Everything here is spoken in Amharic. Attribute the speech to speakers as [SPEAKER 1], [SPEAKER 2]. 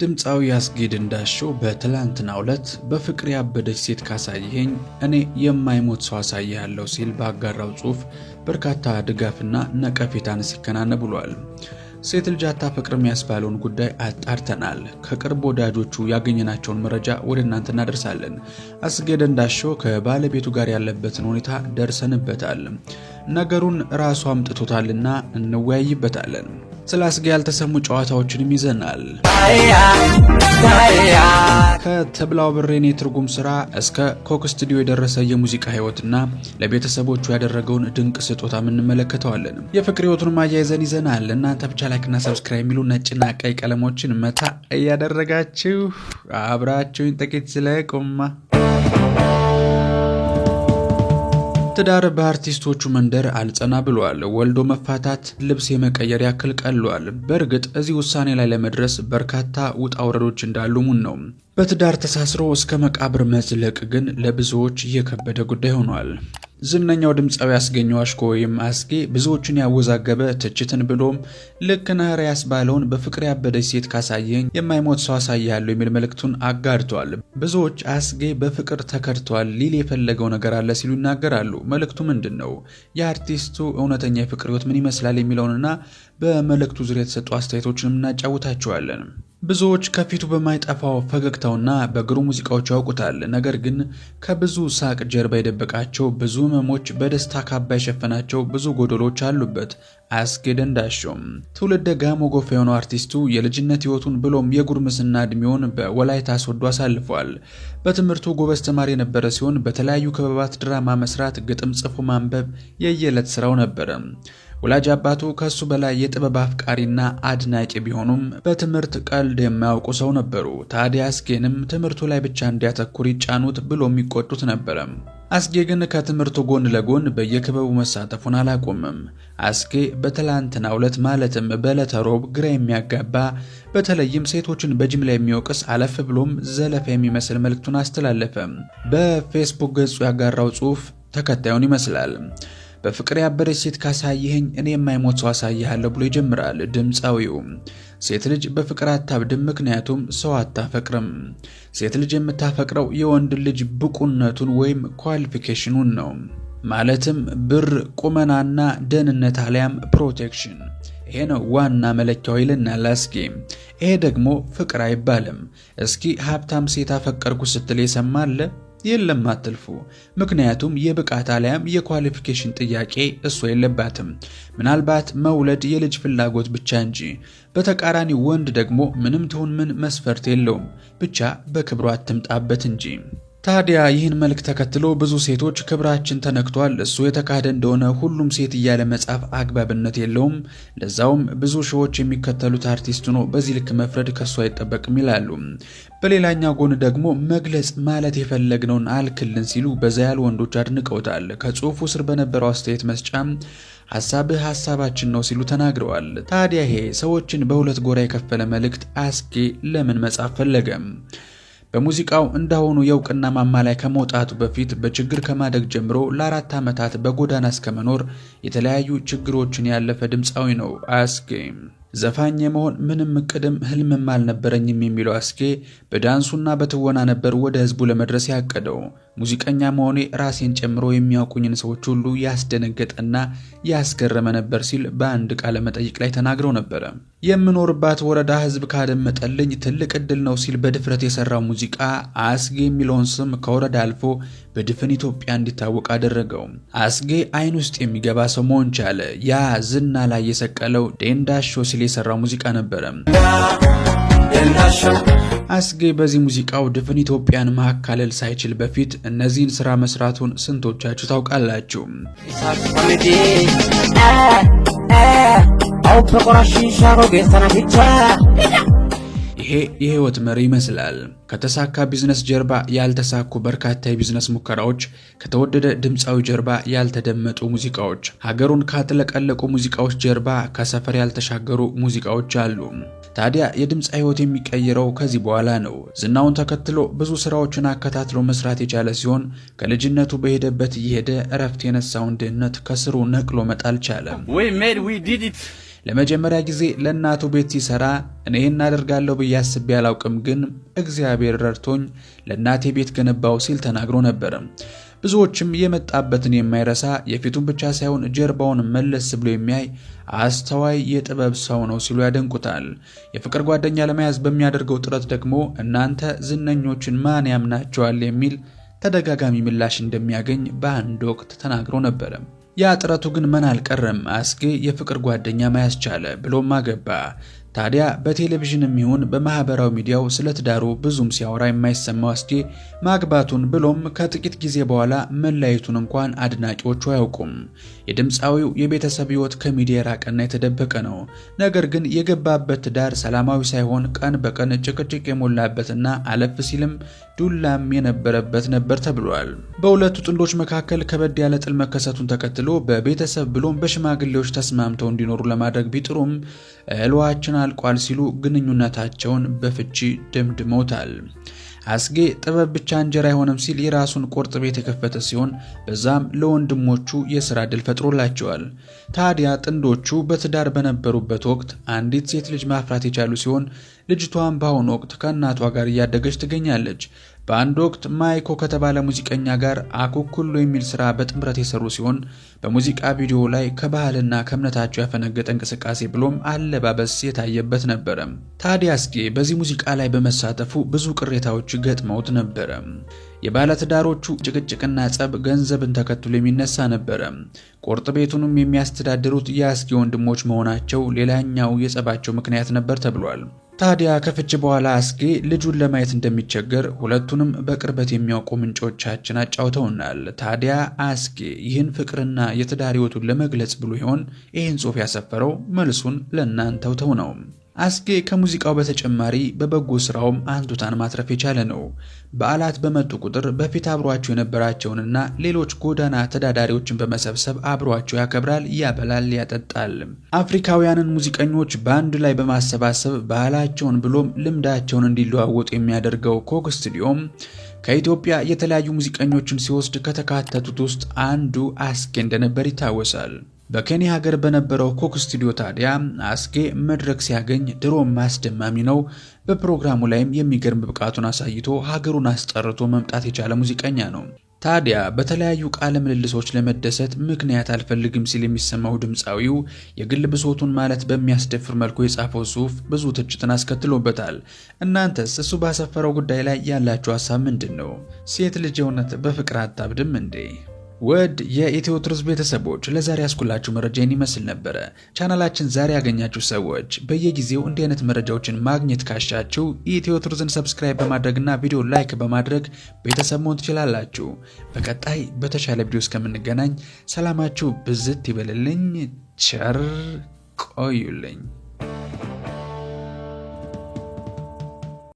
[SPEAKER 1] ድምፃዊ አስጌድ እንዳሸው በትላንትናው ዕለት በፍቅር ያበደች ሴት ካሳየኸኝ እኔ የማይሞት ሰው አሳይሃለሁ ሲል ባጋራው ጽሑፍ በርካታ ድጋፍና ነቀፌታን ሲከናነብ ብሏል። ሴት ልጅ አታፈቅርም ያስባለውን ጉዳይ አጣርተናል። ከቅርብ ወዳጆቹ ያገኘናቸውን መረጃ ወደ እናንተ እናደርሳለን። አስጌድ እንዳሸው ከባለቤቱ ጋር ያለበትን ሁኔታ ደርሰንበታል። ነገሩን ራሱ አምጥቶታልና እንወያይበታለን። ስለ አስጌ ያልተሰሙ ጨዋታዎችንም ይዘናል። ከተብላው ብሬን የትርጉም ስራ እስከ ኮክ ስቱዲዮ የደረሰ የሙዚቃ ህይወትና ለቤተሰቦቹ ያደረገውን ድንቅ ስጦታ እንመለከተዋለን። የፍቅር ህይወቱን ማያይዘን ይዘናል። እናንተ ብቻ ላይክና ሰብስክራይብ የሚሉ ነጭና ቀይ ቀለሞችን መታ እያደረጋችሁ አብራችሁን ጥቂት ስለቆማ ትዳር በአርቲስቶቹ መንደር አልጸና ብሏል። ወልዶ መፋታት ልብስ የመቀየር ያክል ቀሏል። በእርግጥ እዚህ ውሳኔ ላይ ለመድረስ በርካታ ውጣ ውረዶች እንዳሉ ሙን ነው። በትዳር ተሳስሮ እስከ መቃብር መዝለቅ ግን ለብዙዎች የከበደ ጉዳይ ሆኗል። ዝነኛው ድምፃዊ ያስገኘው አሽኮ ወይም አስጌ ብዙዎችን ያወዛገበ ትችትን ብሎም ልክ ነህር ያስባለውን በፍቅር ያበደች ሴት ካሳየኝ የማይሞት ሰው አሳይሃለሁ የሚል መልእክቱን አጋርቷል። ብዙዎች አስጌ በፍቅር ተከድቷል ሊል የፈለገው ነገር አለ ሲሉ ይናገራሉ። መልእክቱ ምንድን ነው? የአርቲስቱ እውነተኛ የፍቅር ህይወት ምን ይመስላል የሚለውንና በመልእክቱ ዙሪያ የተሰጡ አስተያየቶችንም እናጫውታቸዋለን። ብዙዎች ከፊቱ በማይጠፋው ፈገግታውና በግሩ ሙዚቃዎች ያውቁታል። ነገር ግን ከብዙ ሳቅ ጀርባ የደበቃቸው ብዙ ህመሞች፣ በደስታ ካባ የሸፈናቸው ብዙ ጎደሎች አሉበት። አስጌድ እንዳሸው ትውልደ ጋሞ ጎፋ የሆነው አርቲስቱ የልጅነት ህይወቱን ብሎም የጉርምስና እድሜውን በወላይታ ሶዶ አሳልፏል። በትምህርቱ ጎበዝ ተማሪ የነበረ ሲሆን በተለያዩ ክበባት ድራማ መስራት፣ ግጥም ጽፎ ማንበብ የየዕለት ስራው ነበረ። ወላጅ አባቱ ከሱ በላይ የጥበብ አፍቃሪና አድናቂ ቢሆኑም በትምህርት ቀልድ የማያውቁ ሰው ነበሩ። ታዲያ አስጌንም ትምህርቱ ላይ ብቻ እንዲያተኩር ይጫኑት ብሎ የሚቆጡት ነበረ። አስጌ ግን ከትምህርቱ ጎን ለጎን በየክበቡ መሳተፉን አላቆመም። አስጌ በትላንትናው ዕለት ማለትም በዕለተ ሮብ ግራ የሚያጋባ በተለይም ሴቶችን በጅምላ የሚወቅስ አለፍ ብሎም ዘለፋ የሚመስል መልእክቱን አስተላለፈ። በፌስቡክ ገጹ ያጋራው ጽሑፍ ተከታዩን ይመስላል። በፍቅር ያበደች ሴት ካሳየኸኝ እኔ የማይሞት ሰው አሳይሃለሁ ብሎ ይጀምራል ድምፃዊው። ሴት ልጅ በፍቅር አታብድም፣ ምክንያቱም ሰው አታፈቅርም። ሴት ልጅ የምታፈቅረው የወንድ ልጅ ብቁነቱን ወይም ኳሊፊኬሽኑን ነው። ማለትም ብር፣ ቁመናና ደህንነት አሊያም ፕሮቴክሽን። ይሄ ነው ዋና መለኪያው ይልናል አስጌ። ይሄ ደግሞ ፍቅር አይባልም። እስኪ ሀብታም ሴት አፈቀርኩ ስትል የሰማለ? የለም አትልፉ። ምክንያቱም የብቃት አሊያም የኳሊፊኬሽን ጥያቄ እሷ የለባትም። ምናልባት መውለድ የልጅ ፍላጎት ብቻ እንጂ። በተቃራኒ ወንድ ደግሞ ምንም ትሁን ምን መስፈርት የለውም፣ ብቻ በክብሯ አትምጣበት እንጂ። ታዲያ ይህን መልክ ተከትሎ ብዙ ሴቶች ክብራችን ተነክቷል፣ እሱ የተካደ እንደሆነ ሁሉም ሴት እያለ መጻፍ አግባብነት የለውም፣ ለዛውም ብዙ ሺዎች የሚከተሉት አርቲስት ነው፣ በዚህ ልክ መፍረድ ከሱ አይጠበቅም ይላሉ። በሌላኛው ጎን ደግሞ መግለጽ ማለት የፈለግነውን አልክልን ሲሉ በዛ ያሉ ወንዶች አድንቀውታል። ከጽሑፉ ስር በነበረው አስተያየት መስጫም ሐሳብህ ሐሳባችን ነው ሲሉ ተናግረዋል። ታዲያ ይሄ ሰዎችን በሁለት ጎራ የከፈለ መልእክት አስጌ ለምን መጻፍ ፈለገም? በሙዚቃው እንዳሁኑ የእውቅና ማማ ላይ ከመውጣቱ በፊት በችግር ከማደግ ጀምሮ ለ4 ዓመታት በጎዳና እስከመኖር የተለያዩ ችግሮችን ያለፈ ድምፃዊ ነው አስጌ። ዘፋኝ የመሆን ምንም እቅድም ህልምም አልነበረኝም የሚለው አስጌ በዳንሱና በትወና ነበር ወደ ህዝቡ ለመድረስ ያቀደው። ሙዚቀኛ መሆኔ ራሴን ጨምሮ የሚያውቁኝን ሰዎች ሁሉ ያስደነገጠና ያስገረመ ነበር ሲል በአንድ ቃለ መጠይቅ ላይ ተናግረው ነበረ። የምኖርባት ወረዳ ህዝብ ካደመጠልኝ ትልቅ እድል ነው ሲል በድፍረት የሰራው ሙዚቃ አስጌ የሚለውን ስም ከወረዳ አልፎ በድፍን ኢትዮጵያ እንዲታወቅ አደረገው። አስጌ አይን ውስጥ የሚገባ ሰው መሆን ቻለ። ያ ዝና ላይ የሰቀለው ዴንዳሾ ሲል የሰራው ሙዚቃ ነበረ። አስጌ በዚህ ሙዚቃው ድፍን ኢትዮጵያን ማካለል ሳይችል በፊት እነዚህን ስራ መስራቱን ስንቶቻችሁ ታውቃላችሁ? ይሄ የህይወት መሪ ይመስላል። ከተሳካ ቢዝነስ ጀርባ ያልተሳኩ በርካታ የቢዝነስ ሙከራዎች፣ ከተወደደ ድምፃዊ ጀርባ ያልተደመጡ ሙዚቃዎች፣ ሀገሩን ካጥለቀለቁ ሙዚቃዎች ጀርባ ከሰፈር ያልተሻገሩ ሙዚቃዎች አሉ። ታዲያ የድምፅ ህይወት የሚቀየረው ከዚህ በኋላ ነው። ዝናውን ተከትሎ ብዙ ስራዎችን አከታትሎ መስራት የቻለ ሲሆን ከልጅነቱ በሄደበት እየሄደ እረፍት የነሳውን ድህነት ከስሩ ነቅሎ መጣል ቻለ። ለመጀመሪያ ጊዜ ለእናቱ ቤት ሲሰራ እኔ እናደርጋለሁ ብዬ አስቤ አላውቅም፣ ግን እግዚአብሔር ረድቶኝ ለእናቴ ቤት ገነባው ሲል ተናግሮ ነበር። ብዙዎችም የመጣበትን የማይረሳ የፊቱን ብቻ ሳይሆን ጀርባውን መለስ ብሎ የሚያይ አስተዋይ የጥበብ ሰው ነው ሲሉ ያደንቁታል። የፍቅር ጓደኛ ለመያዝ በሚያደርገው ጥረት ደግሞ እናንተ ዝነኞችን ማን ያምናቸዋል የሚል ተደጋጋሚ ምላሽ እንደሚያገኝ በአንድ ወቅት ተናግሮ ነበር። ያ ጥረቱ ግን ምን አልቀረም። አስጌ የፍቅር ጓደኛ መያዝ ቻለ፣ ብሎም አገባ። ታዲያ በቴሌቪዥንም ይሁን በማህበራዊ ሚዲያው ስለ ትዳሩ ብዙም ሲያወራ የማይሰማው አስጌ ማግባቱን ብሎም ከጥቂት ጊዜ በኋላ መለያየቱን እንኳን አድናቂዎቹ አያውቁም። የድምፃዊው የቤተሰብ ሕይወት ከሚዲያ የራቀና የተደበቀ ነው። ነገር ግን የገባበት ትዳር ሰላማዊ ሳይሆን ቀን በቀን ጭቅጭቅ የሞላበትና አለፍ ሲልም ዱላም የነበረበት ነበር ተብሏል። በሁለቱ ጥንዶች መካከል ከበድ ያለ ጥል መከሰቱን ተከትሎ በቤተሰብ ብሎም በሽማግሌዎች ተስማምተው እንዲኖሩ ለማድረግ ቢጥሩም እህሏችን አልቋል ሲሉ ግንኙነታቸውን በፍቺ ደምድመውታል። አስጌ ጥበብ ብቻ እንጀራ አይሆንም ሲል የራሱን ቁርጥ ቤት የከፈተ ሲሆን በዛም ለወንድሞቹ የሥራ ዕድል ፈጥሮላቸዋል። ታዲያ ጥንዶቹ በትዳር በነበሩበት ወቅት አንዲት ሴት ልጅ ማፍራት የቻሉ ሲሆን ልጅቷን በአሁኑ ወቅት ከእናቷ ጋር እያደገች ትገኛለች። በአንድ ወቅት ማይኮ ከተባለ ሙዚቀኛ ጋር አኩኩሉ የሚል ስራ በጥምረት የሰሩ ሲሆን በሙዚቃ ቪዲዮ ላይ ከባህልና ከእምነታቸው ያፈነገጠ እንቅስቃሴ ብሎም አለባበስ የታየበት ነበረ። ታዲያ አስጌ በዚህ ሙዚቃ ላይ በመሳተፉ ብዙ ቅሬታዎች ገጥመውት ነበረ። የባለትዳሮቹ ጭቅጭቅና ጸብ ገንዘብን ተከትሎ የሚነሳ ነበረ። ቁርጥ ቤቱንም የሚያስተዳድሩት የአስጌ ወንድሞች መሆናቸው ሌላኛው የጸባቸው ምክንያት ነበር ተብሏል። ታዲያ ከፍች በኋላ አስጌ ልጁን ለማየት እንደሚቸገር ሁለቱንም በቅርበት የሚያውቁ ምንጮቻችን አጫውተውናል። ታዲያ አስጌ ይህን ፍቅርና የትዳር ሕይወቱን ለመግለጽ ብሎ ይሆን ይህን ጽሑፍ ያሰፈረው? መልሱን ለእናንተው ተው ነው። አስጌ ከሙዚቃው በተጨማሪ በበጎ ስራውም አንቱታን ማትረፍ የቻለ ነው። በዓላት በመጡ ቁጥር በፊት አብሯቸው የነበራቸውንና ሌሎች ጎዳና ተዳዳሪዎችን በመሰብሰብ አብሯቸው ያከብራል፣ ያበላል፣ ያጠጣል። አፍሪካውያንን ሙዚቀኞች በአንድ ላይ በማሰባሰብ ባህላቸውን ብሎም ልምዳቸውን እንዲለዋወጡ የሚያደርገው ኮክ ስቱዲዮም ከኢትዮጵያ የተለያዩ ሙዚቀኞችን ሲወስድ ከተካተቱት ውስጥ አንዱ አስጌ እንደነበር ይታወሳል። በኬንያ ሀገር በነበረው ኮክ ስቱዲዮ ታዲያ አስጌ መድረክ ሲያገኝ ድሮም አስደማሚ ነው። በፕሮግራሙ ላይም የሚገርም ብቃቱን አሳይቶ ሀገሩን አስጠርቶ መምጣት የቻለ ሙዚቀኛ ነው። ታዲያ በተለያዩ ቃለ ምልልሶች ለመደሰት ምክንያት አልፈልግም ሲል የሚሰማው ድምፃዊው የግል ብሶቱን ማለት በሚያስደፍር መልኩ የጻፈው ጽሑፍ ብዙ ትችትን አስከትሎበታል። እናንተስ እሱ ባሰፈረው ጉዳይ ላይ ያላችሁ ሀሳብ ምንድን ነው? ሴት ልጅ እውነት በፍቅር አታብድም እንዴ? ውድ የኢትዮ ቱርዝ ቤተሰቦች ለዛሬ ያስኩላችሁ መረጃ ይመስል ነበረ። ቻናላችን ዛሬ ያገኛችሁ ሰዎች በየጊዜው እንዲህ አይነት መረጃዎችን ማግኘት ካሻችሁ ኢትዮ ቱርዝን ሰብስክራይብ በማድረግና ቪዲዮ ላይክ በማድረግ ቤተሰብ መሆን ትችላላችሁ። በቀጣይ በተሻለ ቪዲዮ እስከምንገናኝ ሰላማችሁ ብዝት ይበልልኝ። ቸር ቆዩልኝ።